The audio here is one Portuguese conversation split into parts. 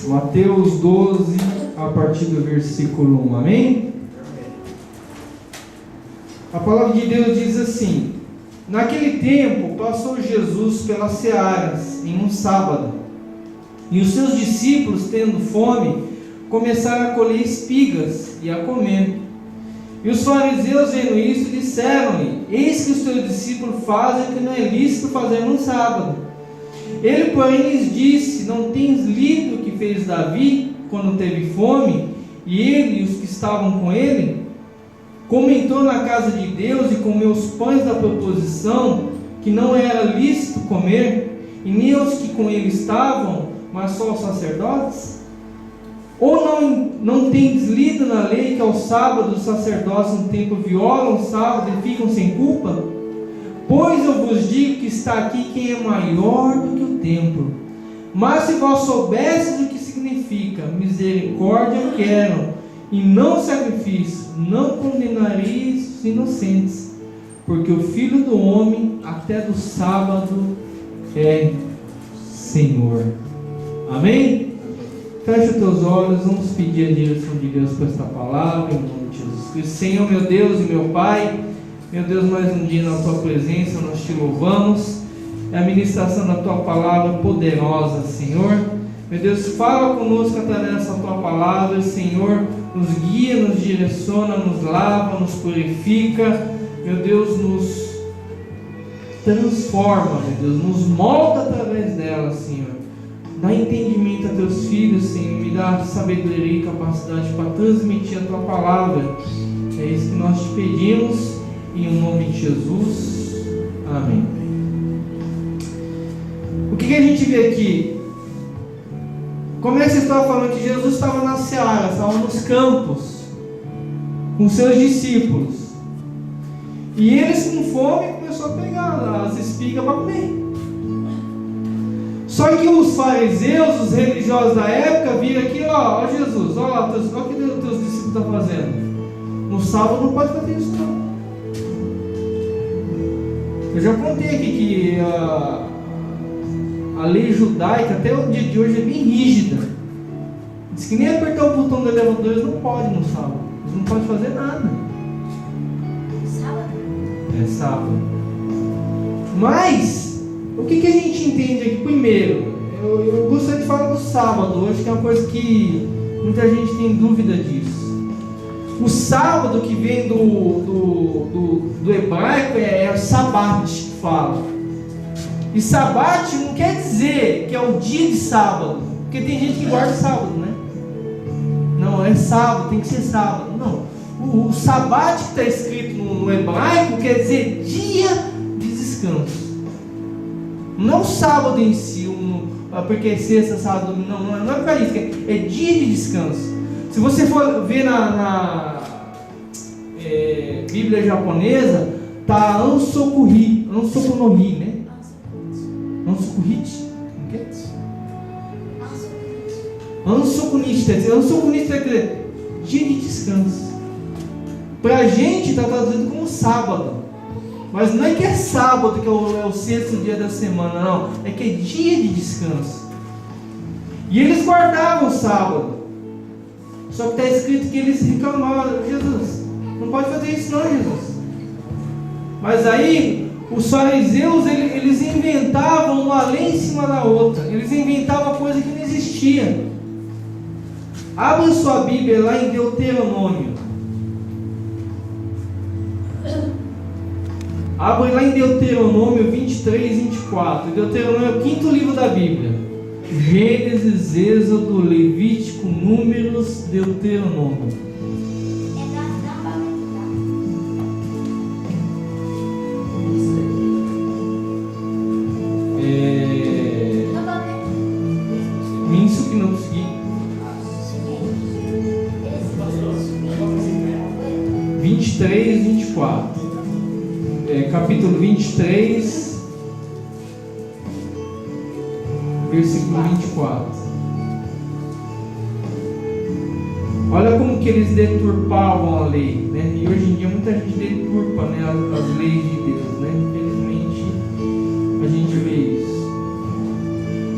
Mateus 12, a partir do versículo 1, amém? A palavra de Deus diz assim: naquele tempo passou Jesus pelas searas em um sábado, e os seus discípulos, tendo fome, começaram a colher espigas e a comer. E os fariseus, vendo isso, disseram-lhe: eis que os teus discípulos fazem o que não é lícito fazer no sábado. Ele, porém, lhes disse: não tens lido o que fez Davi quando teve fome, e ele e os que estavam com ele? Como entrou na casa de Deus e comeu os pães da proposição, que não era lícito comer, e nem os que com ele estavam, mas só os sacerdotes? Ou não tendes lido na lei que ao sábado os sacerdotes no templo violam o sábado e ficam sem culpa? Pois eu vos digo que está aqui quem é maior do que o templo. Mas se vós soubesses o que significa misericórdia quero, e não sacrifício, não condenareis os inocentes, porque o Filho do Homem até do sábado é Senhor. Amém? Fecha os teus olhos, vamos pedir a direção de Deus para esta palavra, em nome de Jesus Cristo. Senhor, meu Deus e meu Pai, meu Deus, mais um dia na Tua presença, nós Te louvamos. É a ministração da Tua palavra poderosa, Senhor. Meu Deus, fala conosco através dessa Tua palavra, Senhor, nos guia, nos direciona, nos lava, nos purifica, meu Deus, nos transforma, meu Deus, nos molda através dela, Senhor. Dá entendimento a Teus filhos, Senhor, me dá sabedoria e capacidade para transmitir a Tua palavra. É isso que nós Te pedimos, em nome de Jesus, amém. O que a gente vê aqui? Começa a história falando que Jesus estava na seara, estava nos campos, com seus discípulos. E eles com fome começaram a pegar as espigas para comer. Só que os fariseus, os religiosos da época, viram aquilo, ó Jesus, olha o que os teus discípulos estão fazendo. No sábado não pode fazer isso não. Eu já contei aqui que a lei judaica, até o dia de hoje, é bem rígida. Diz que nem apertar o botão do elevador eles não podem no sábado. Eles não podem fazer nada. Sábado? É sábado. Mas, o que a gente entende aqui? Primeiro, eu gostaria de falar do sábado. Acho que é uma coisa que muita gente tem dúvida disso. O sábado, que vem do hebraico, é o sabat que fala. E sabat não quer dizer que é o dia de sábado, porque tem gente que guarda sábado, né? Não, é sábado, tem que ser sábado. Não, o sabat que está escrito no hebraico quer dizer dia de descanso. Não sábado em si, porque é sexta, sábado, não é por isso, é dia de descanso. Se você for ver na Bíblia japonesa, tá Ansokuhi, né? Ansokuhite, Ansokunichi quer dizer dia de descanso. Pra gente está traduzido como sábado, mas não é que é sábado que é o sexto dia da semana, não, é que é dia de descanso. E eles guardavam o sábado, só que está escrito que eles reclamavam: Jesus, não pode fazer isso não, Jesus. Mas aí os fariseus, eles inventavam uma lei em cima da outra. Eles inventavam coisa que não existia. Abra sua Bíblia lá em Deuteronômio. Abra lá em Deuteronômio 23, 24. Deuteronômio é o quinto livro da Bíblia. Gênesis, Êxodo, Levítico, Números, Deuteronômio. Isso que não consegui. 23, 24. Capítulo 23, versículo 24. Olha como que eles deturpavam a lei, né? E hoje em dia muita gente deturpa, né, as leis de Deus, né? Infelizmente a gente vê isso.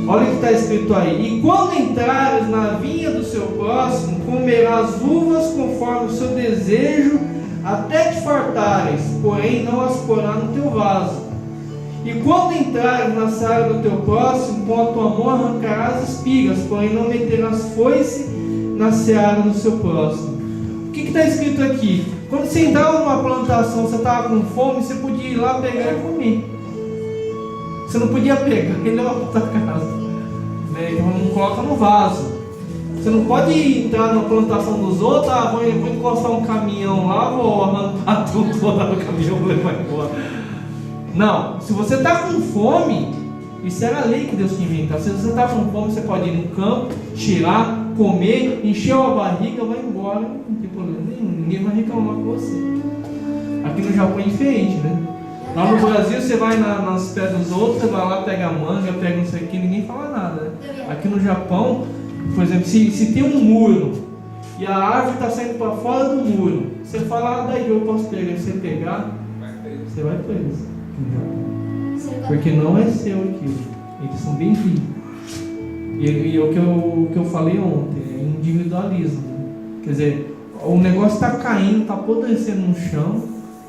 Olha o que está escrito aí: e quando entrares na vinha do seu próximo, comerás uvas conforme o seu desejo, até te fartares, porém não as porá no teu vaso. E quando entrares na seara do teu próximo, com a tua mão arrancarás espigas, porém não meterás foice na seara do seu próximo. O que está escrito aqui? Quando você entrava numa plantação, você estava com fome, você podia ir lá pegar e comer. Você não podia pegar e levar para a tua casa, né? Então não coloca no vaso. Você não pode entrar na plantação dos outros, vou encostar um caminhão lá, vou arrancar tudo, vou dar no caminhão e levar embora. Não, se você está com fome, isso era a lei que Deus tinha inventado. Se você está com fome, você pode ir no campo, tirar, comer, encher a barriga, vai embora, não tem problema nenhum, ninguém vai reclamar com você. Aqui no Japão é diferente, né? Lá no Brasil você vai nas pés dos outros, você vai lá, pega manga, pega não sei o que, ninguém fala nada, né? Aqui no Japão, por exemplo, se tem um muro e a árvore está saindo para fora do muro, você fala, daí eu posso pegar, você pegar, você vai preso. Porque não é seu aquilo, eles são bem ricos. E o que eu falei ontem é individualismo, né? Quer dizer, o negócio está caindo, está apodrecendo no chão,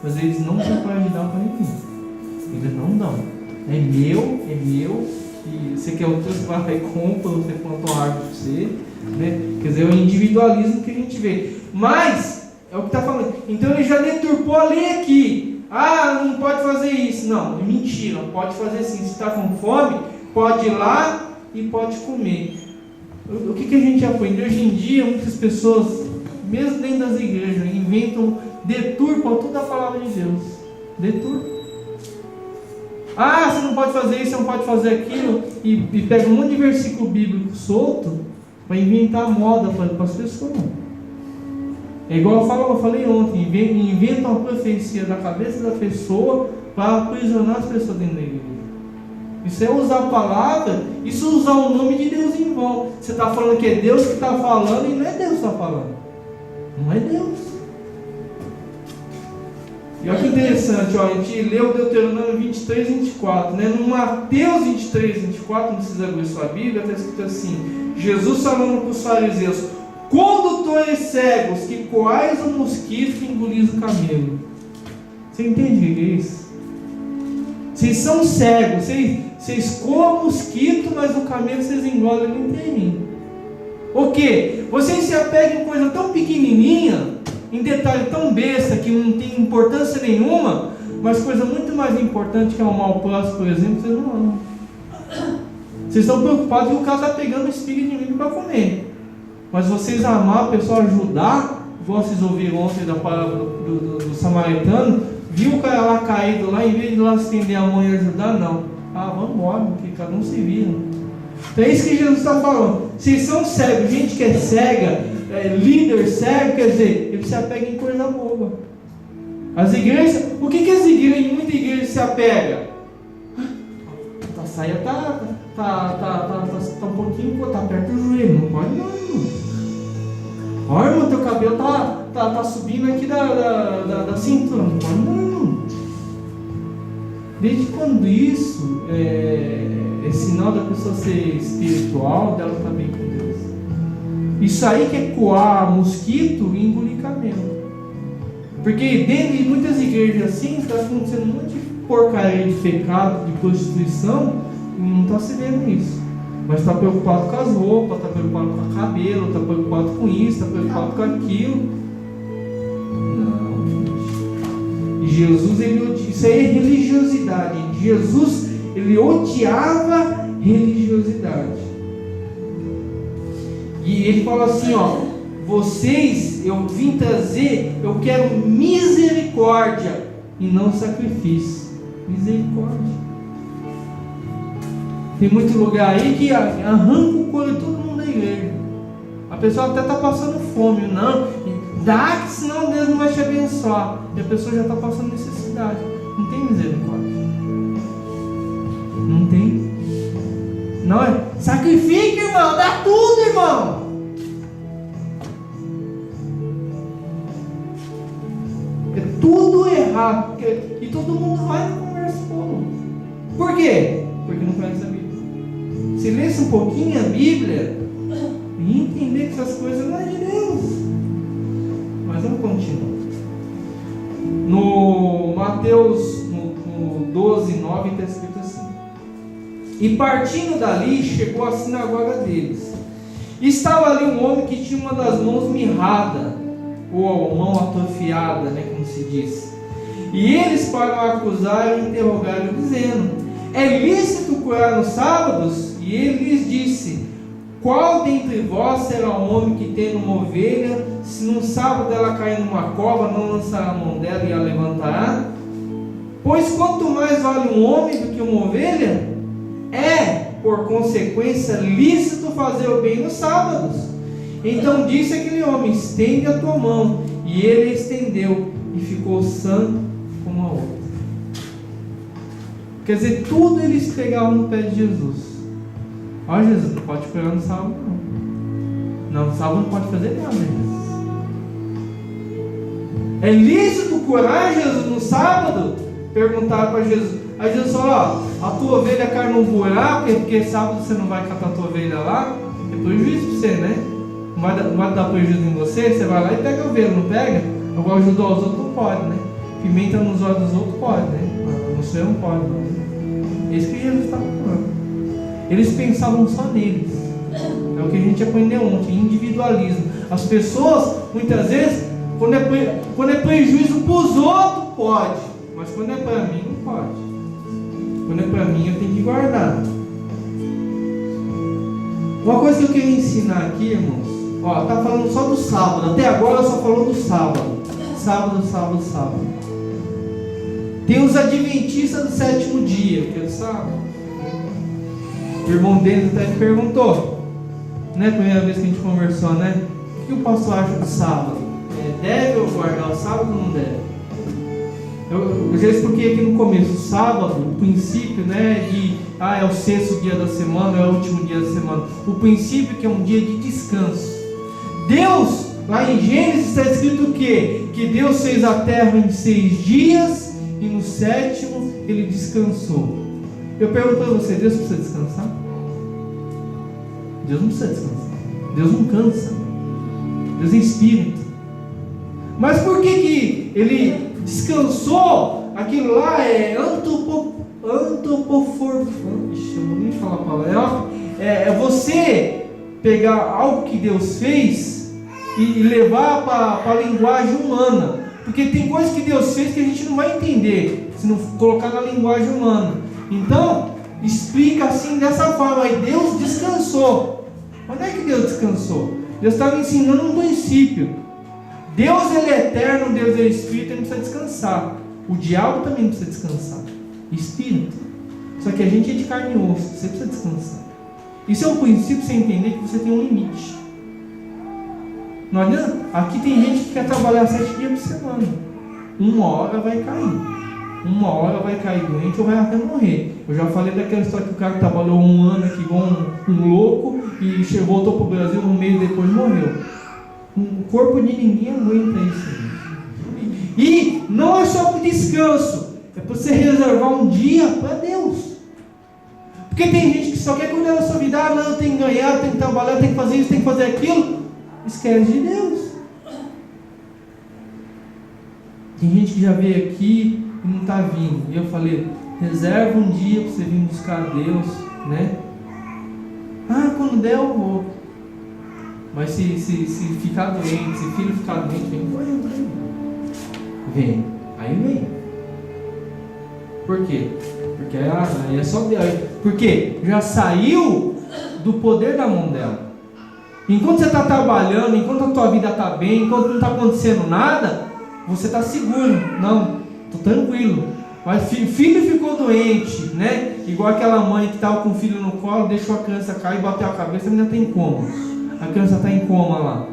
mas eles não têm para ajudar para ninguém. Eles não dão. É meu, e você quer outro, você vai lá e compra, você planta uma árvore para você, né? Quer dizer, é o individualismo que a gente vê. Mas, é o que está falando. Então ele já deturpou a lei aqui. Não pode fazer isso. Não, é mentira, pode fazer sim. Se está com fome, pode ir lá e pode comer. O que a gente aprende? Hoje em dia, muitas pessoas, mesmo dentro das igrejas, inventam, deturpam toda a palavra de Deus. Deturpam. Você não pode fazer isso, você não pode fazer aquilo, e pega um monte de versículo bíblico solto para inventar moda para as pessoas. É igual eu falei ontem, inventam uma profecia da cabeça da pessoa para aprisionar as pessoas dentro da igreja. Isso é usar a palavra, isso é usar o nome de Deus em vão. Você está falando que é Deus que está falando e não é Deus que está falando. Não é Deus. E olha que interessante, a gente leu Deuteronômio 23, 24, né? No Mateus 23, 24, não precisa abrir sua Bíblia, está escrito assim: Jesus falando para os fariseus: condutores cegos, que coais o mosquito e engolis o camelo. Você entende o que é isso? Vocês são cegos, vocês coam o mosquito, mas o camelo vocês engolem ele inteirinho. O quê? Vocês se apegam em coisa tão pequenininha, em detalhe tão besta, que não tem importância nenhuma, mas coisa muito mais importante, que é amar o próximo, por exemplo, vocês não amam. Vocês estão preocupados que o cara está pegando espiga de milho para comer. Mas vocês amar a pessoa, ajudar, igual vocês ouviram ontem da palavra do samaritano, viu o cara lá caído lá, em vez de lá estender a mão e ajudar, não. Vamos embora, porque cada um se vira. Então é isso que Jesus está falando. Vocês são cegos, gente que é cega, líder cego, quer dizer, ele se apega em coisa boba. As igrejas, o que as igrejas, muita igreja se apega? A saia tá um pouquinho, tá perto do joelho, não pode não, irmão. Olha, irmão, teu cabelo tá subindo aqui da cintura, não pode não, irmão. Desde quando isso é sinal da pessoa ser espiritual, dela estar bem com Deus? Isso aí que é coar mosquito e engolir camelo. Porque dentro de muitas igrejas assim, está acontecendo um monte de porcaria de pecado, de prostituição, e não está se vendo isso. Mas está preocupado com as roupas, está preocupado com o cabelo, está preocupado com isso, está preocupado com aquilo. Não, gente. E Jesus, isso aí é religiosidade. Jesus, ele odiava religiosidade. E ele fala assim, vocês, eu vim trazer, eu quero misericórdia e não sacrifício. Misericórdia. Tem muito lugar aí que arranca o couro de todo mundo da igreja. A pessoa até está passando fome. Não, dá que senão Deus não vai te abençoar. E a pessoa já está passando necessidade. Não tem misericórdia. Não tem. Não é? Sacrifica, irmão. Dá tudo, irmão. É tudo errado. E todo mundo vai na conversa boa. Por quê? Porque não conhece a Bíblia. você lesse um pouquinho a Bíblia e entender que essas coisas não é de Deus. Mas vamos continuar. No Mateus no 12:9 está escrito assim: e partindo dali, chegou à sinagoga deles. Estava ali um homem que tinha uma das mãos mirrada, ou a mão atrofiada, como se diz. E eles, para o acusar, interrogaram, dizendo: é lícito curar nos sábados? E ele lhes disse: qual dentre vós será o homem que tem uma ovelha, se num sábado ela cair numa cova, não lançará a mão dela e a levantará? Pois quanto mais vale um homem do que uma ovelha? É, por consequência, lícito fazer o bem nos sábados. Então disse aquele homem: estende a tua mão. E ele estendeu, e ficou sã como a outra. Quer dizer, tudo eles pegavam no pé de Jesus. Olha, Jesus, não pode curar no sábado, não. Não, no sábado não pode fazer nada, Jesus. É lícito curar, Jesus, no sábado? Perguntaram para Jesus. Aí Jesus falou: ó, a tua ovelha cai num buraco, porque sábado você não vai catar a tua ovelha lá, é prejuízo para você, né? Não vai dar prejuízo em você, você vai lá e pega a ovelha, não pega? Agora ajudar os outros não pode, né? Pimenta nos olhos dos outros pode, né? No seu não pode, não. É isso que Jesus estava falando. Eles pensavam só neles. É o que a gente aprendeu ontem, individualismo. As pessoas, muitas vezes, quando é prejuízo para os outros, pode. Mas quando é para mim, não pode. Quando é para mim, eu tenho que guardar. Uma coisa que eu queria ensinar aqui, irmãos. Ó, tá falando só do sábado. Até agora só falou do sábado. Sábado. Tem os adventistas do sétimo dia, que é o sábado. O irmão deles até me perguntou, né? Primeira vez que a gente conversou, né? O que o pastor acha do sábado? Deve eu guardar o sábado ou não deve? Eu já expliquei aqui no começo. O sábado, o princípio, né? É o sexto dia da semana, é o último dia da semana. O princípio que é um dia de descanso. Deus, lá em Gênesis está escrito o quê? Que Deus fez a terra em 6 dias e no 7º Ele descansou. Eu pergunto para você: Deus precisa descansar? Deus não precisa descansar. Deus não cansa. Deus é espírito. Mas por que Ele descansou? Aquilo lá é Ixi, eu não vou nem falar a palavra. É você pegar algo que Deus fez e levar para a linguagem humana. Porque tem coisas que Deus fez que a gente não vai entender se não colocar na linguagem humana. Então, explica assim dessa forma. Aí Deus descansou. Onde é que Deus descansou? Deus estava ensinando um princípio. Deus, Ele é eterno, Deus é espírito, Ele precisa descansar. O diabo também precisa descansar. Espírito. Só que a gente é de carne e osso. Você precisa descansar. Isso é um princípio para você entender que você tem um limite. Não adianta. Aqui tem gente que quer trabalhar 7 dias por semana. Uma hora vai cair. Uma hora vai cair doente ou vai até morrer. Eu já falei daquela história que o cara trabalhou 1 ano aqui igual um louco e voltou para o Brasil, 1 mês depois morreu. O corpo de ninguém aguenta isso. E não é só para descanso, é para você reservar um dia para Deus. Porque tem gente que só quer cuidar da sua vida. Não, eu tenho que ganhar, eu tenho que trabalhar, eu tenho que fazer isso, eu tenho que fazer aquilo. Esquece de Deus. Tem gente que já veio aqui e não está vindo. E eu falei: reserva um dia para você vir buscar Deus, né? Quando der eu vou. Mas se ficar doente, se filho ficar doente, vem. Aí vem. Por quê? Porque aí é só Deus. Por quê? Já saiu do poder da mão dela. Enquanto você está trabalhando, enquanto a tua vida está bem, enquanto não está acontecendo nada, você está seguro. Não, estou tranquilo. Mas filho ficou doente, né? Igual aquela mãe que estava com o filho no colo, deixou a criança cair, bateu a cabeça, a menina está em coma. A criança está em coma lá.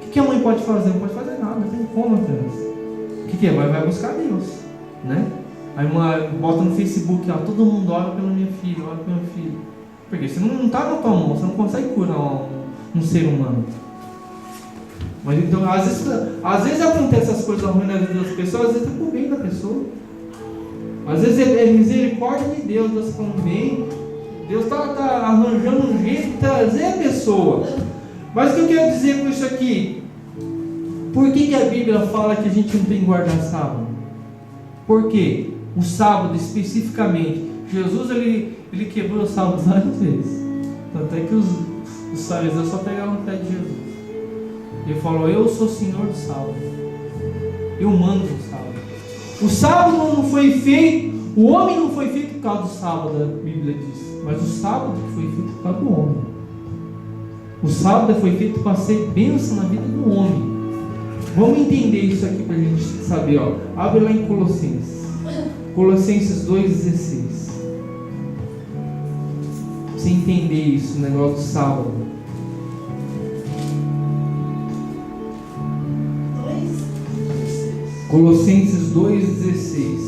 O que a mãe pode fazer? Não pode fazer nada, está em coma a criança. O que é? Vai buscar Deus, né? Aí bota no Facebook, todo mundo ora pela minha filha, ora pelo meu filho. Porque você não está na tua mão, você não consegue curar um ser humano. Mas então, às vezes acontece essas coisas ruins na vida das pessoas, às vezes é por bem da pessoa. Às vezes é misericórdia de Deus, Deus falando: bem, Deus está arranjando um jeito de trazer a pessoa. Mas o que eu quero dizer com isso aqui? Por que a Bíblia fala que a gente não tem que guardar sábado? Por quê? O sábado especificamente. Jesus ele quebrou o sábado várias vezes. Tanto é que os fariseus só pegavam o pé de Jesus. Ele falou: eu sou Senhor do sábado. Eu mando no sábado. O sábado não foi feito, o homem não foi feito por causa do sábado, a Bíblia diz. Mas o sábado foi feito por causa do homem. O sábado foi feito para ser bênção na vida do homem. Vamos entender isso aqui para a gente saber. Ó. Abre lá em Colossenses. Colossenses 2,16. Você entender isso, o negócio do sábado. Colossenses 2,16.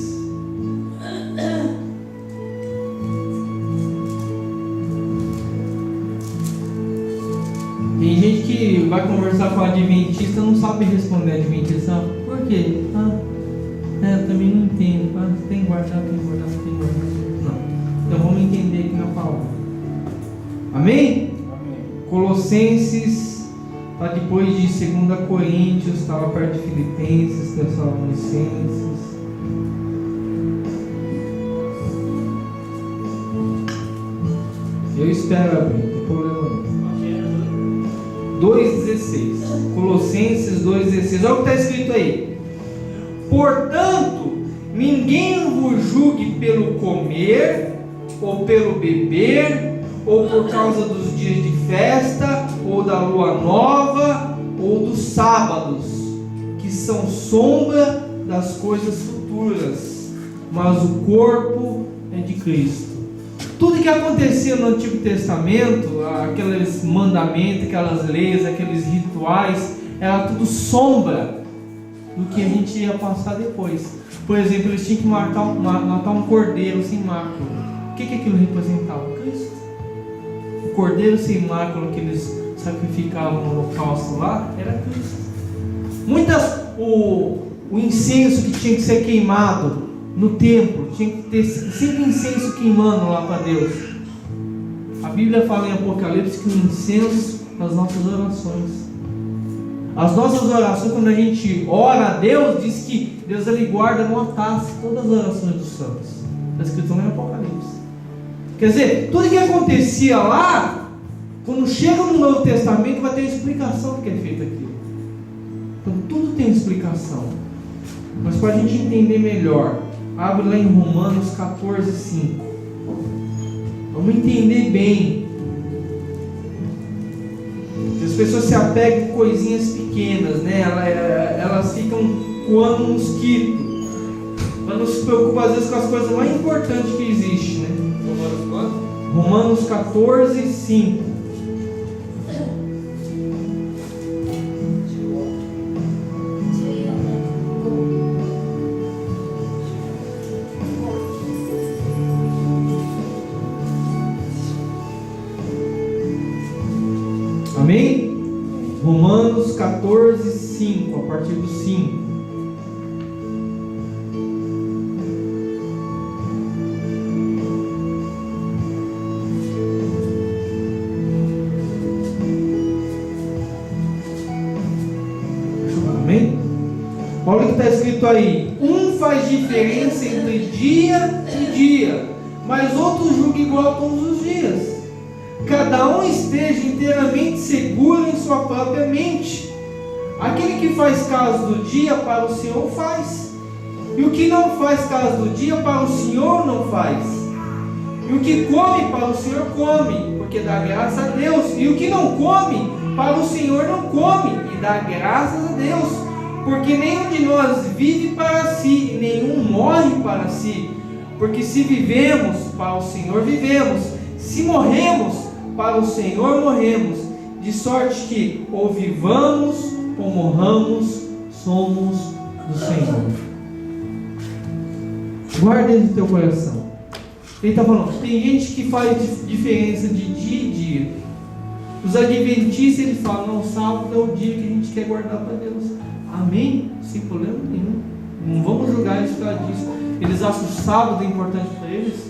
Tem gente que vai conversar com a adventista e não sabe responder a adventista. Por quê? Também não entendo. Tem que guardar, tem que guardar, tem que guardar. Não. Então vamos entender aqui na palavra. Amém? Amém. Colossenses está depois de 2 Coríntios, estava perto de Filipenses, Tessalonicenses. Eu espero abrir, não tem problema não. 2,16. Colossenses 2,16. Olha o que está escrito aí. Portanto, ninguém vos julgue pelo comer, ou pelo beber, ou por causa dos dias de festa, ou da lua nova, ou dos sábados, que são sombra das coisas futuras, mas o corpo é de Cristo. Tudo que acontecia no Antigo Testamento, aqueles mandamentos, aquelas leis, aqueles rituais, era tudo sombra do que a gente ia passar depois. Por exemplo, eles tinham que matar um cordeiro sem mácula. O que aquilo representava? Cristo. O cordeiro sem mácula que eles sacrificavam no holocausto lá, era Cristo. O incenso que tinha que ser queimado no templo, tinha que ter sempre incenso queimando lá para Deus. A Bíblia fala em Apocalipse que o incenso das nossas orações. As nossas orações, quando a gente ora a Deus, diz que Deus ele guarda numa taça todas as orações dos santos. Está escrito lá em Apocalipse. Quer dizer, tudo que acontecia lá, quando chega no Novo Testamento, vai ter explicação do que é feito aquilo. Então tudo tem explicação. Mas para a gente entender melhor, abre lá em Romanos 14,5. Vamos entender bem. As pessoas se apegam em coisinhas pequenas, né? Elas ficam coando um mosquito. Mas não se preocupa às vezes com as coisas mais importantes que existem, né? Romanos quanto? Romanos 14,5. Amém? Romanos 14,5, a partir do 5. Amém? Olha o que está escrito aí. Um faz diferença entre dia e dia, mas outro julga igual todos os dias. Cada um esteja inteiramente seguro em sua própria mente. Aquele que faz caso do dia para o Senhor faz, e o que não faz caso do dia para o Senhor não faz. E o que come para o Senhor come, porque dá graças a Deus. E o que não come para o Senhor não come, e dá graças a Deus. Porque nenhum de nós vive para si, e nenhum morre para si. Porque se vivemos, para o Senhor vivemos. Se morremos, para o Senhor morremos, de sorte que ou vivamos ou morramos, somos do Senhor. Guarda dentro do teu coração. Ele está falando, tem gente que faz diferença de dia em dia. Os adventistas, eles falam, não, sábado é o dia que a gente quer guardar para Deus. Amém? Sem problema nenhum. Não vamos julgar isso por causa disso. Eles acham que o sábado é importante para eles.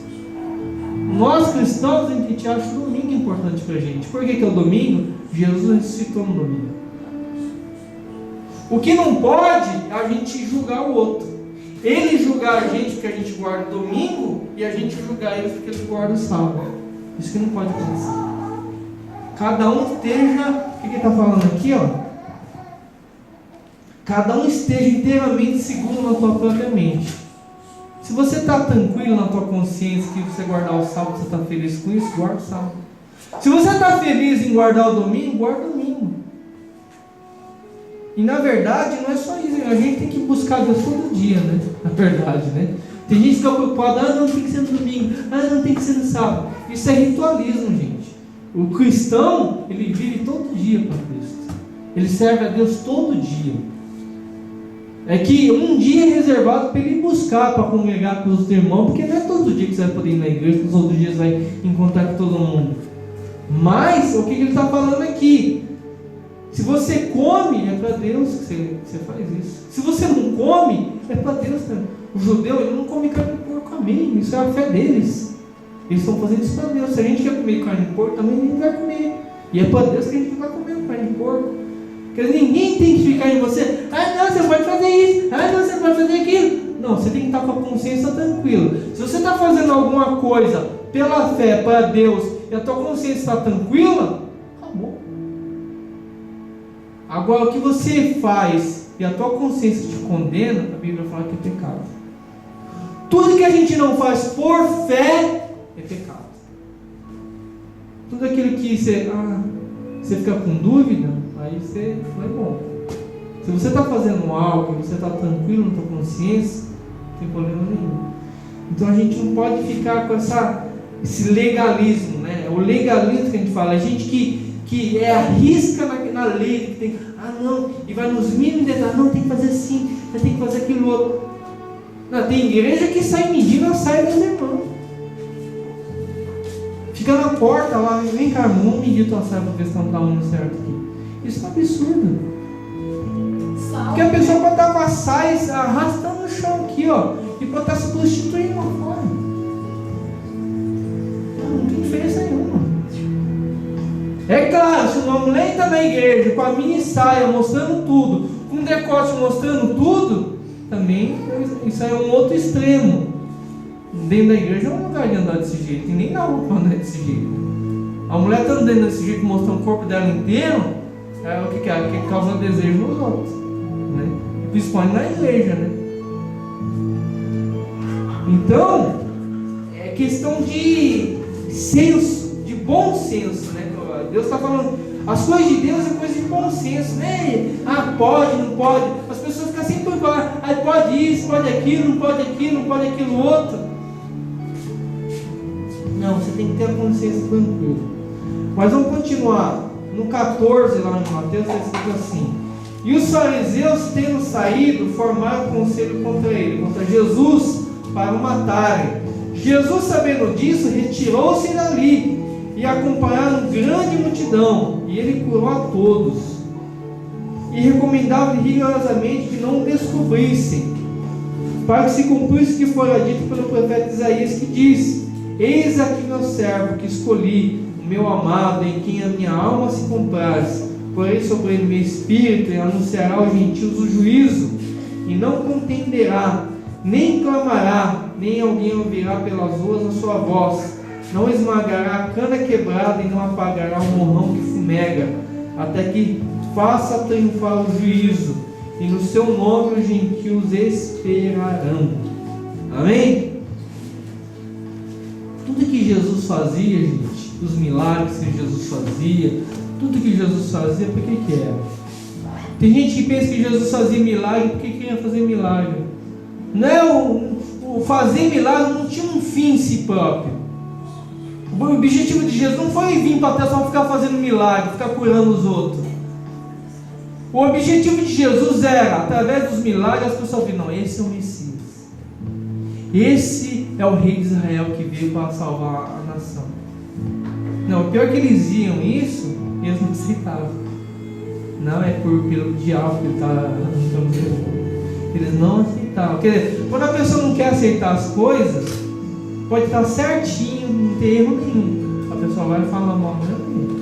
Nós cristãos, a gente acha o domingo importante pra gente. Por que é o domingo? Jesus ressuscitou no domingo. O que não pode é a gente julgar o outro. Ele julgar a gente porque a gente guarda o domingo e a gente julgar ele porque ele guarda o sábado. Isso que não pode acontecer. Cada um esteja, o que ele está falando aqui, ó? Cada um esteja inteiramente seguro na tua própria mente. Se você está tranquilo na tua consciência que você guardar o sábado, você está feliz com isso, guarda o sábado. Se você está feliz em guardar o domingo, guarda o domingo. E na verdade não é só isso, a gente tem que buscar Deus todo dia, né? Na verdade, né? Tem gente que fica preocupada, não tem que ser no domingo, não tem que ser no sábado. Isso é ritualismo, gente. O cristão, ele vive todo dia para Cristo. Ele serve a Deus todo dia. É que um dia é reservado para ele buscar, para congregar com os irmãos, porque não é todo dia que você vai poder ir na igreja, nos outros dias vai encontrar com todo mundo. Mas, o que ele está falando aqui? Se você come, é para Deus que você faz isso. Se você não come, é para Deus também. O judeu, ele não come carne de porco, amém. Isso é a fé deles. Eles estão fazendo isso para Deus. Se a gente quer comer carne de porco, também ninguém vai comer. E é para Deus que a gente vai comer carne de porco. Porque ninguém tem que ficar em você, não, você pode fazer isso, não, você pode fazer aquilo. Não, você tem que estar com a consciência tranquila. Se você está fazendo alguma coisa pela fé, para Deus, e a tua consciência está tranquila, acabou. Agora, o que você faz e a tua consciência te condena, a Bíblia fala que é pecado. Tudo que a gente não faz por fé é pecado. Tudo aquilo que você fica com dúvida, aí você não é bom. Se você está fazendo algo e você está tranquilo na tua consciência, não tem problema nenhum. Então a gente não pode ficar com esse legalismo, né? O legalismo que a gente fala, a gente que arrisca na lei, que tem, não, e vai nos mínimos detalhes, não, tem que fazer assim, tem que fazer aquilo outro. Não, tem igreja que sai medindo a saia dos irmãos. Fica na porta lá, vem cá, vamos medir tua saia para ver se não está indo certo aqui. Isso é um absurdo. Porque a pessoa pode estar com a saia arrastando no chão aqui, ó, e pode estar se prostituindo lá fora. Não tem diferença nenhuma. É claro, se uma mulher está na igreja com a mini saia mostrando tudo, com o decote mostrando tudo, também isso é um outro extremo. Dentro da igreja não é um lugar de andar desse jeito, e nem na rua para andar desse jeito. A mulher está andando desse jeito, mostrando o corpo dela inteiro, é o que é? Que causa desejo nos outros, né? Principalmente na igreja, né? Então, é questão de senso, de bom senso, né? Deus está falando, as coisas de Deus é coisa de bom senso, né? Pode, não pode. As pessoas ficam sempre por falar, pode isso, pode aquilo, não pode aquilo, não pode aquilo outro. Não, você tem que ter a consciência tranquila. Mas vamos continuar. No 14, lá em Mateus, está escrito assim: e os fariseus, tendo saído, formaram conselho contra ele, contra Jesus, para o matarem. Jesus, sabendo disso, retirou-se dali, e acompanharam grande multidão, e ele curou a todos, e recomendava rigorosamente que não o descobrissem, para que se cumprisse o que fora dito pelo profeta Isaías, que diz: eis aqui meu servo que escolhi, o meu amado, em quem a minha alma se compraz. Porém sobre ele meu espírito, e anunciará aos gentios o juízo, e não contenderá, nem clamará, nem alguém ouvirá pelas ruas a sua voz. Não esmagará a cana quebrada, e não apagará o morrão que fumega, até que faça triunfar o juízo, e no seu nome os gentios esperarão. Amém? Tudo que Jesus fazia, gente, os milagres que Jesus fazia, tudo que Jesus fazia, por que era? Tem gente que pensa que Jesus fazia milagre porque queria fazer milagre. Não, o fazer milagre não tinha um fim em si próprio. O objetivo de Jesus não foi vir para a terra só ficar fazendo milagre, ficar curando os outros. O objetivo de Jesus era, através dos milagres, as pessoas viram, não, esse é o Messias. Esse é o rei de Israel que veio para salvar a nação. Não, o pior é que eles iam isso, eles não aceitavam. Não, é pelo diabo que ele está arrancando o. Eles não aceitavam. Quer dizer, quando a pessoa não quer aceitar as coisas, pode estar certinho, ter erro nenhum. A pessoa vai falar mal mesmo.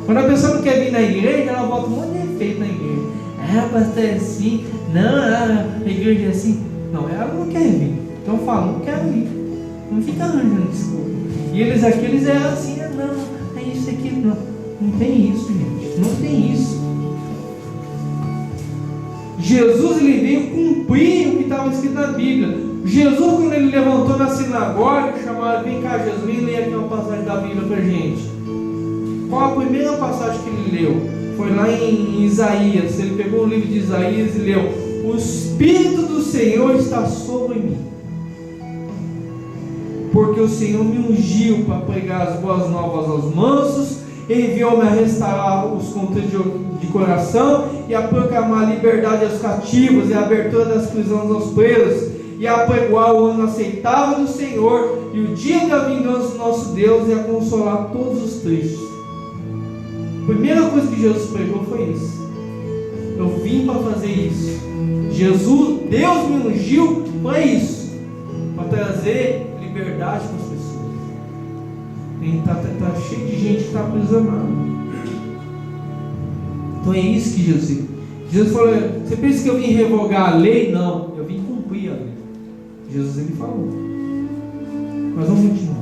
Quando a pessoa não quer vir na igreja, ela bota um monte de defeito na igreja. Ah, pastor é assim. Não, a igreja é assim. Não, ela não quer vir. Então fala, não quero ir. Não fica arranjando desculpa. E eles é assim, não, é isso aqui. Não, não tem isso, gente. Não tem isso. Jesus, ele veio cumprir o que estava escrito na Bíblia. Jesus, quando ele levantou na sinagoga, chamaram, vem cá Jesus, vem ler aqui uma passagem da Bíblia pra gente. Qual a primeira passagem que ele leu? Foi lá em Isaías. Ele pegou o livro de Isaías e leu: o Espírito do Senhor está sobre mim, porque o Senhor me ungiu para pregar as boas novas aos mansos, enviou-me a restaurar os contritos de coração e a proclamar a liberdade aos cativos e a abertura das prisões aos presos, e a apregoar o ano aceitável do Senhor e o dia da vingança do nosso Deus, e a consolar todos os tristes. A primeira coisa que Jesus pregou foi isso. Eu vim para fazer isso. Jesus, Deus me ungiu para isso, para trazer liberdade para as pessoas. Está cheio de gente que está aprisionada. Então é isso que Jesus falou. Você pensa que eu vim revogar a lei? Não, eu vim cumprir a lei. Jesus, ele falou. Mas vamos continuar.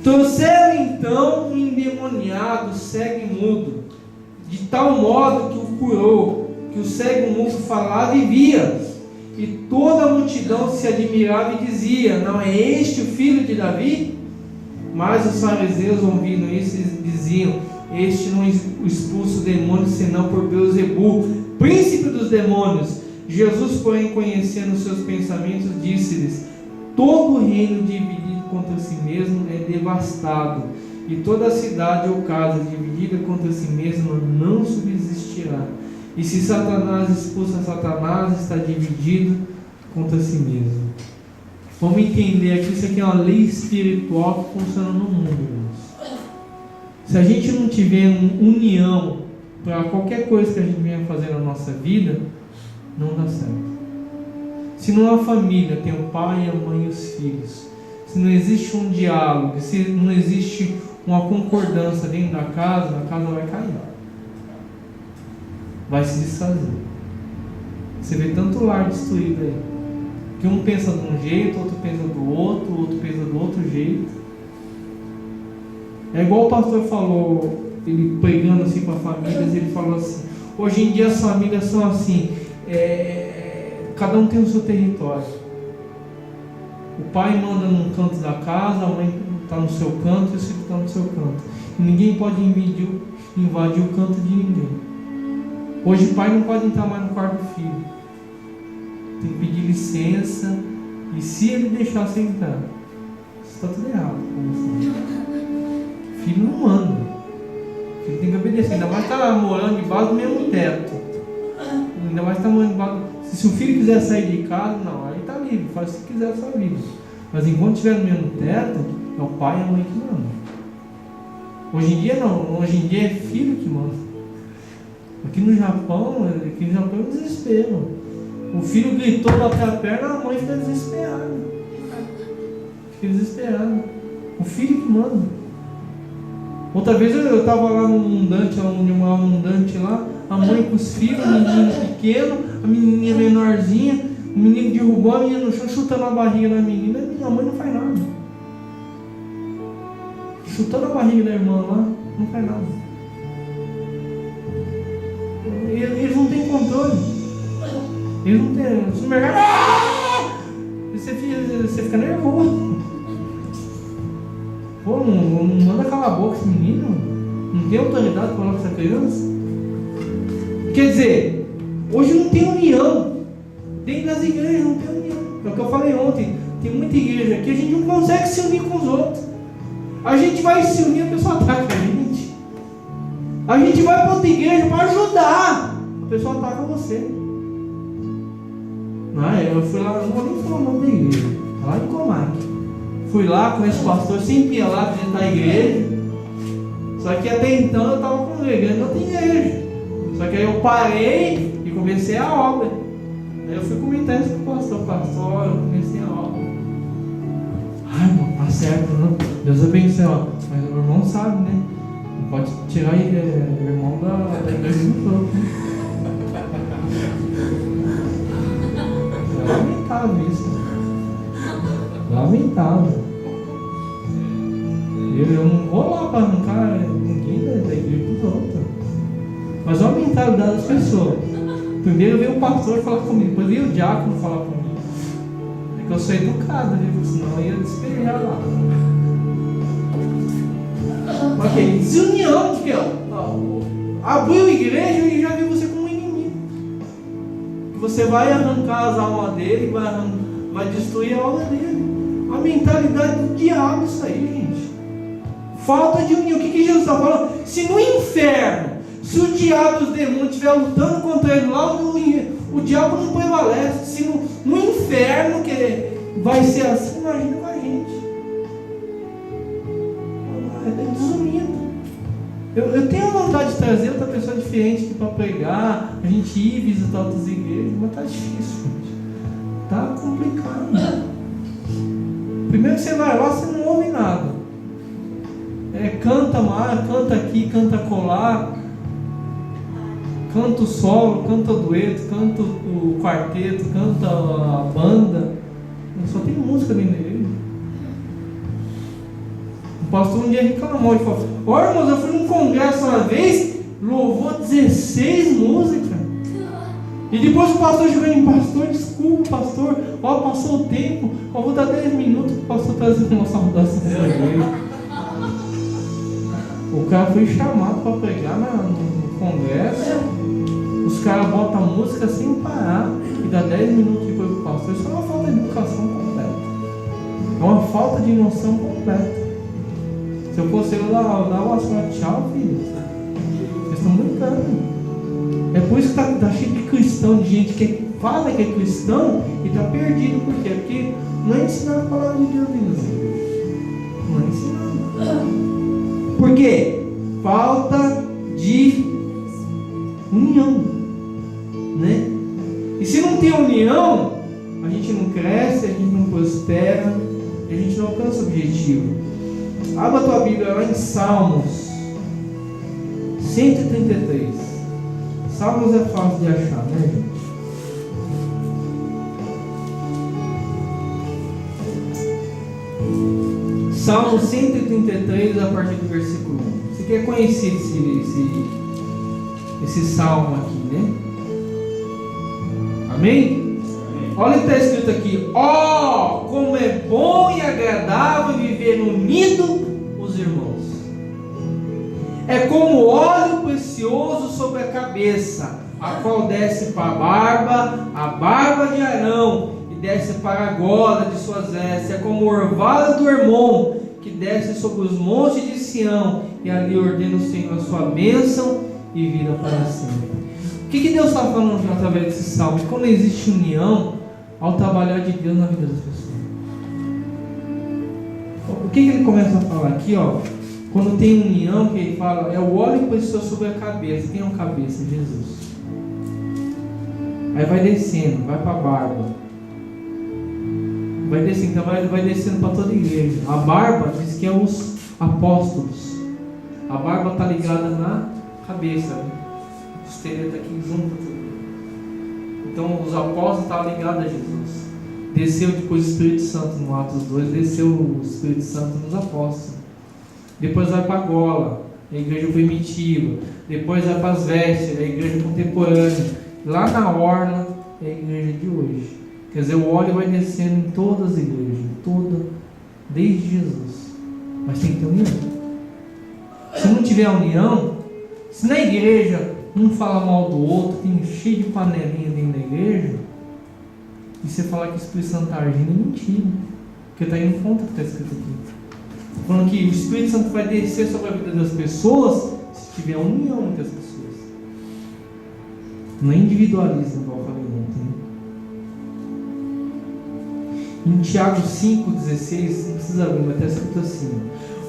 Trouxeram então um endemoniado, cego e mudo, de tal modo que o curou, que o cego e mudo falava e via. E toda a multidão se admirava e dizia: não é este o filho de Davi? Mas os fariseus, ouvindo isso, diziam: este não expulsa o demônio senão por Beelzebu, príncipe dos demônios. Jesus, porém, conhecendo os seus pensamentos, disse-lhes: todo reino dividido contra si mesmo é devastado, e toda cidade ou casa dividida contra si mesma não subsistirá. E se Satanás expulsa Satanás, está dividido contra si mesmo. Vamos entender aqui, isso aqui é uma lei espiritual que funciona no mundo, irmãos. Se a gente não tiver união para qualquer coisa que a gente venha fazer na nossa vida, não dá certo. Se numa família tem o pai, a mãe e os filhos, se não existe um diálogo, se não existe uma concordância dentro da casa, a casa vai cair, vai se desfazer. Você vê tanto lar destruído aí, que um pensa de um jeito, outro pensa do outro pensa do outro jeito. É igual o pastor falou, ele pregando assim para famílias, ele falou assim: hoje em dia as famílias são assim, cada um tem o seu território. O pai manda num canto da casa, a mãe está no seu canto e o filho está no seu canto. E ninguém pode invadir o canto de ninguém. Hoje o pai não pode entrar mais no quarto do filho. Tem que pedir licença. E se ele deixar você entrar, está tudo errado com você. O filho não manda. O filho tem que obedecer. Ainda mais está morando debaixo do mesmo teto. Ainda mais está morando debaixo. Se o filho quiser sair de casa, não, aí está livre, faz o que quiser a sua vida. Mas enquanto estiver no mesmo teto, é o pai e a mãe que mandam. Hoje em dia não, hoje em dia é filho que manda. Aqui no Japão é um desespero. O filho gritou, bateu a perna, a mãe fica desesperada. Fica desesperada. O filho que manda. Outra vez eu estava lá no Mundante, onde eu morava no Mundante lá, a mãe com os filhos, o menino pequeno, a menininha menorzinha, o menino derrubou a menina no chão, chutando a barriga da menina, e a mãe não faz nada. Chutando a barriga da irmã lá, não faz nada. Eles não têm controle. Eles não têm. Se o mercado. Você fica nervoso. Pô, não manda calar a boca esse menino. Não tem autoridade para falar com essa criança. Quer dizer, hoje não tem união. Dentro das igrejas não tem união. É o que eu falei ontem. Tem muita igreja aqui, a gente não consegue se unir com os outros. A gente vai se unir, a pessoa ataca a gente. A gente vai para outra igreja para ajudar, a pessoa ataca você. Eu fui lá, não vou nem falar o nome da igreja, lá em Comac. Fui lá com esse pastor, sempre ia lá visitar a igreja. Só que até então eu estava congregando em outra igreja. Só que aí eu parei e comecei a obra. Aí eu fui comentar isso com o pastor, eu comecei a obra. irmão, tá certo, não? Deus abençoe, ó. Mas o irmão sabe, né? Não pode tirar o irmão da igreja do outro, né? É lamentável isso. Lamentável. Eu não vou lá para arrancar ninguém da igreja dos outros. Mas olha a mentalidade das pessoas. Primeiro veio o pastor falar comigo, depois veio o diácono falar comigo. É que eu sou educado, viu? Senão eu ia despejar lá. Ok, desunião, porque abriu a igreja e já viu você como um inimigo. Você vai arrancar as almas dele, vai destruir a obra dele. A mentalidade do diabo, isso aí, gente. Falta de união. O que Jesus está falando? Se no inferno, se o diabo e os demônios estiverem lutando contra ele lá, o diabo não prevalece. Se no inferno que vai ser assim, imagina com a gente. É desunido. Eu tenho vontade de trazer outra pessoa diferente aqui para pregar, a gente ir visitar outras igrejas, mas está difícil, gente. Está complicado. Primeiro que você vai lá, você não ouve nada. Canta mais, canta aqui, canta colar, canta o solo, canta o dueto, canta o quarteto, canta a banda. Só tem música dentro da igreja. O pastor um dia reclamou e falou: olha, irmãos, eu fui num congresso uma vez, louvou 16 músicas. E depois o pastor chegou em mim: pastor, desculpa, pastor, passou o tempo, vou dar 10 minutos para o pastor trazer uma saudação da igreja. O cara foi chamado para pregar no congresso, os caras botam a música sem parar e dá 10 minutos depois para o pastor. Isso é uma falta de educação completa, é uma falta de noção completa. Se eu fosse eu dar uma tchau, filho, vocês estão brincando. É por isso que está cheio de cristão, de gente que fala que é cristão e está perdido. Por quê? Porque não é ensinado a palavra de Deus mesmo. Não é ensinado. Por quê? Falta de união, né? E se não tem união, a gente não cresce, a gente não prospera, a gente não alcança o objetivo. Abra a tua Bíblia lá em Salmos 133. Salmos é fácil de achar, né, gente? Salmo 133, a partir do versículo 1. Você quer conhecer esse salmo aqui, né? Amém? Olha o que está escrito aqui: ó, como é bom e agradável viver unido os irmãos. É como óleo precioso sobre a cabeça, a qual desce para a barba de Arão, e desce para a gola de suas vestes. É como o orvalho do Hermon, que desce sobre os montes de Sião, e ali ordena o Senhor a sua bênção e vida para sempre. O que Deus está falando através desse salmo? Quando existe união, ao trabalhar de Deus na vida das pessoas. O que ele começa a falar aqui, ó? Quando tem união, que ele fala, é o óleo que precisa sobre a cabeça. Quem é a cabeça? Jesus. Aí vai descendo, vai para a barba. Vai descendo, então vai descendo para toda a igreja. A barba diz que é os apóstolos. A barba está ligada na cabeça, né? A costela está aqui junto. Então os apóstolos estavam ligados a Jesus. Desceu depois o Espírito Santo no Atos 2, desceu o Espírito Santo nos apóstolos. Depois vai para a gola, a igreja primitiva. Depois vai para as vestes, a igreja contemporânea. Lá na orla é a igreja de hoje. Quer dizer, o óleo vai descendo em todas as igrejas, desde Jesus. Mas tem que ter união. Se não tiver união, se na igreja um fala mal do outro, tem cheio de panelinha dentro da igreja, e você falar que o Espírito Santo está agindo, é mentira. Porque está indo contra o que está escrito aqui. Falando que o Espírito Santo vai descer sobre a vida das pessoas se tiver união entre as pessoas. Não é individualismo, igual eu falei ontem. Em Tiago 5,16, não precisa abrir, mas está escrito assim: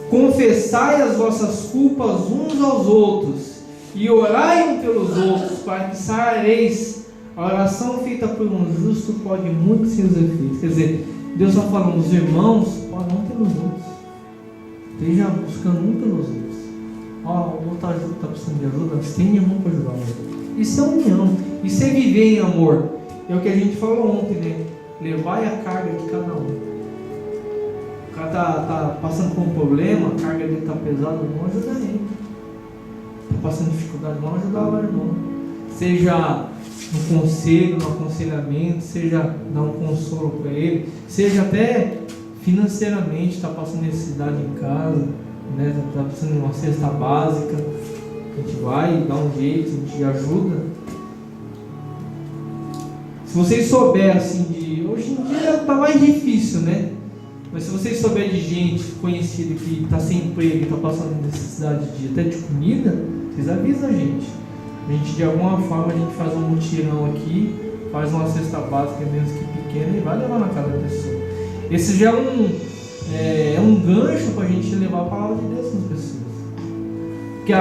confessai as vossas culpas uns aos outros e orai um pelos outros, para que sarareis. A oração feita por um justo pode muito ser os efeitos. Quer dizer, Deus está falando, os irmãos abençoar um pelos outros. Esteja buscando um pelos outros. O outro está precisando de ajuda, estende a mão para ajudar o outro. Isso é união, isso é viver em amor. É o que a gente falou ontem, né? Levai a carga de cada um. O cara está passando por um problema, a carga dele está pesada, vamos ajudar ele. Está passando dificuldade, vamos ajudar o irmão. Seja no conselho, no aconselhamento, seja dar um consolo para ele, seja até financeiramente, está passando necessidade em casa, né? Está precisando de uma cesta básica, a gente vai dar um jeito, a gente ajuda. Se vocês souberem assim hoje em dia está mais difícil, né? Mas se vocês souberem de gente conhecida que está sem emprego e está passando necessidade até de comida, vocês avisam a gente. A gente, de alguma forma, a gente faz um mutirão aqui, faz uma cesta básica mesmo que pequena e vai levar na casa da pessoa. Esse já é um gancho para a gente levar a palavra de Deus nas pessoas. Porque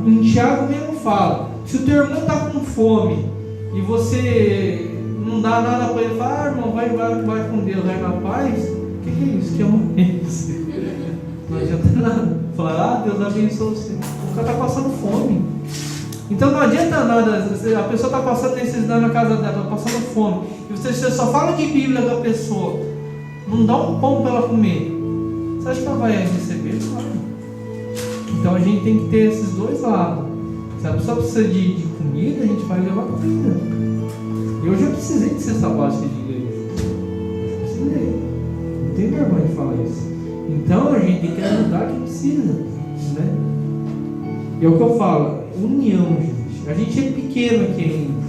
em Tiago mesmo fala, se o teu irmão está com fome e você não dá nada para ele, fala, irmão, vai com Deus, vai na paz, o que é isso? Que amor é esse? Não adianta nada. Falar, Deus abençoe você. O cara está passando fome. Então não adianta nada, a pessoa está passando necessidade na casa dela, está passando fome, e você só fala de Bíblia com a pessoa, não dá um pão para ela comer, você acha que ela vai receber? Claro. Então a gente tem que ter esses dois lados. Se a pessoa precisa de comida, a gente vai levar comida. Eu já precisei de cesta básica de igreja, precisei, não tenho vergonha de falar isso. Então a gente tem que ajudar quem precisa, né? É o que eu falo, união, gente. A gente é pequeno aqui ainda.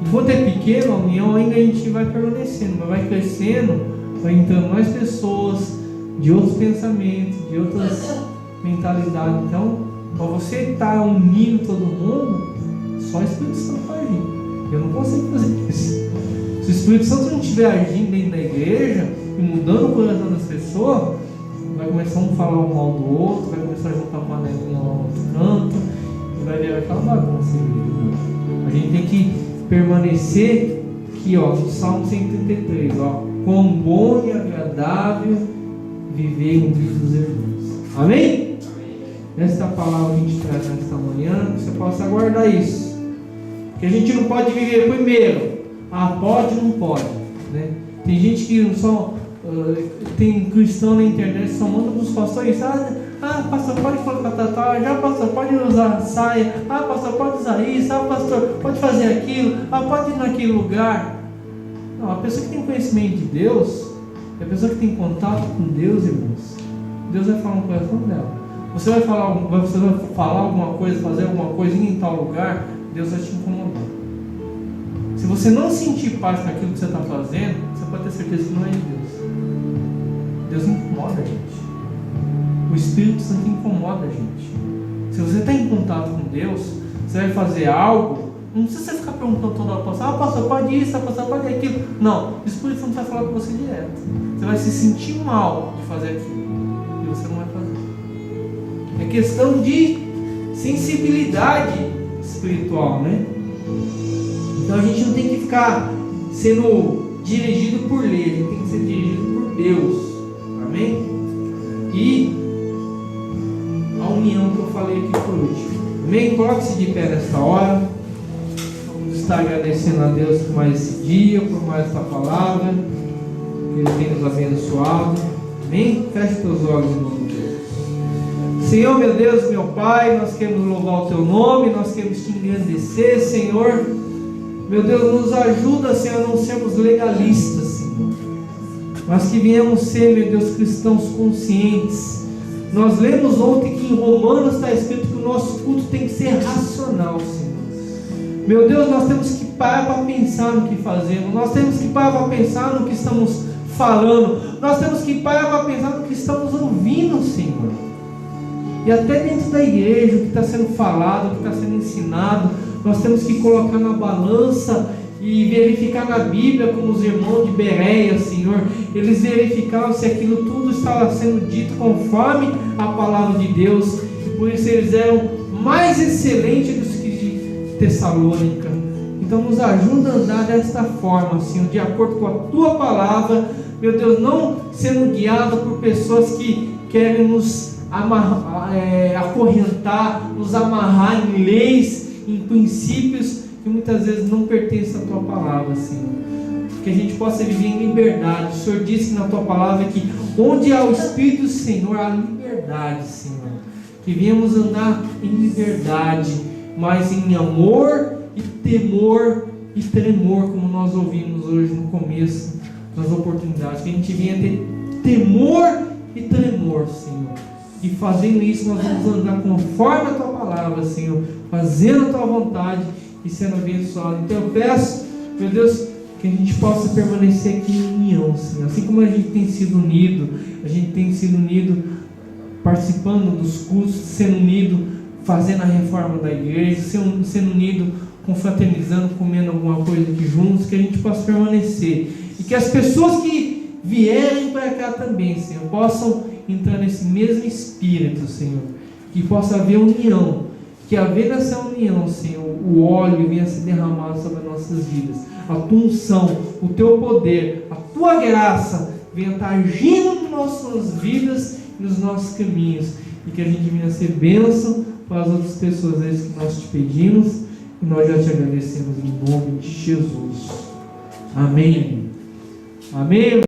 Enquanto é pequeno, a união ainda a gente vai permanecendo, mas vai crescendo, vai entrando mais pessoas de outros pensamentos, de outras mentalidades. Então, para você estar unindo todo mundo, só o Espírito Santo vai agir. Eu não consigo fazer isso. Se o Espírito Santo não estiver agindo dentro da igreja e mudando o coração das pessoas, vai começar um a falar um mal do outro, vai começar a juntar uma panelinha lá no outro canto, e vai ver aquela bagunça. A gente tem que permanecer aqui, no Salmo 133, quão bom e agradável viver unidos dos irmãos. Amém? Esta palavra a gente traz nesta manhã, que você possa guardar isso. Que a gente não pode viver primeiro, pode, não pode, né? Tem gente que só tem cristão na internet só manda para os pastores, pastor pode colocar tatuagem, pastor pode usar saia, pastor pode usar isso, pastor pode fazer aquilo, pode ir naquele lugar. Não, a pessoa que tem conhecimento de Deus é a pessoa que tem contato com Deus, irmãos. Deus vai falar no coração dela. Você vai falar alguma coisa, fazer alguma coisa em tal lugar, Deus vai te incomodar. Se você não sentir paz com aquilo que você está fazendo, você pode ter certeza que não é de Deus. Deus incomoda a gente. O Espírito Santo incomoda a gente. Se você está em contato com Deus, você vai fazer algo, não precisa você ficar perguntando toda hora, pastor, pode isso, pastor, pode aquilo. Não, o Espírito Santo vai falar com você direto. Você vai se sentir mal de fazer aquilo e você não vai fazer. É questão de sensibilidade espiritual, né? Então a gente não tem que ficar sendo dirigido por lei, a gente tem que ser dirigido por Deus. Amém? E a união que eu falei aqui por último. Amém? Coloque-se de pé nesta hora. Vamos estar agradecendo a Deus por mais esse dia, por mais esta palavra, que Ele tem nos abençoado. Amém? Feche teus olhos em nome de Deus. Senhor, meu Deus, meu Pai, nós queremos louvar o Teu nome, nós queremos Te engrandecer, Senhor. Meu Deus, nos ajuda, Senhor, a não sermos legalistas, Senhor, mas que viemos ser, meu Deus, cristãos conscientes. Nós lemos ontem que em Romanos está escrito que o nosso culto tem que ser racional, Senhor. Meu Deus, nós temos que parar para pensar no que fazemos, nós temos que parar para pensar no que estamos falando, nós temos que parar para pensar no que estamos ouvindo, Senhor. E até dentro da igreja, o que está sendo falado, o que está sendo ensinado, nós temos que colocar na balança e verificar na Bíblia, como os irmãos de Bereia, Senhor, eles verificavam se aquilo tudo estava sendo dito conforme a palavra de Deus, e por isso eles eram mais excelentes do que de Tessalônica. Então nos ajuda a andar desta forma, Senhor, de acordo com a Tua palavra, meu Deus, não sendo guiado por pessoas que querem nos acorrentar, nos amarrar em leis, em princípios que muitas vezes não pertencem à Tua palavra, Senhor. Que a gente possa viver em liberdade. O Senhor disse na Tua palavra que onde há o Espírito do Senhor, há liberdade, Senhor. Que venhamos andar em liberdade, mas em amor e temor e tremor, como nós ouvimos hoje no começo das oportunidades. Que a gente venha ter temor e tremor, Senhor. E fazendo isso, nós vamos andar conforme a Tua palavra, Senhor, fazendo a Tua vontade e sendo abençoado. Então eu peço, meu Deus, que a gente possa permanecer aqui em união, Senhor. Assim como a gente tem sido unido, participando dos cultos, sendo unido, fazendo a reforma da igreja, sendo unido, confraternizando, comendo alguma coisa aqui juntos, que a gente possa permanecer. E que as pessoas que vierem para cá também, Senhor, possam entrar nesse mesmo espírito, Senhor. Que possa haver união. Que haver nessa união, Senhor, o óleo venha ser derramado sobre as nossas vidas. A Tua unção, o Teu poder, a Tua graça venha estar agindo nas nossas vidas e nos nossos caminhos. E que a gente venha ser bênção para as outras pessoas. É isso que nós te pedimos e nós já te agradecemos em nome de Jesus. Amém. Amém.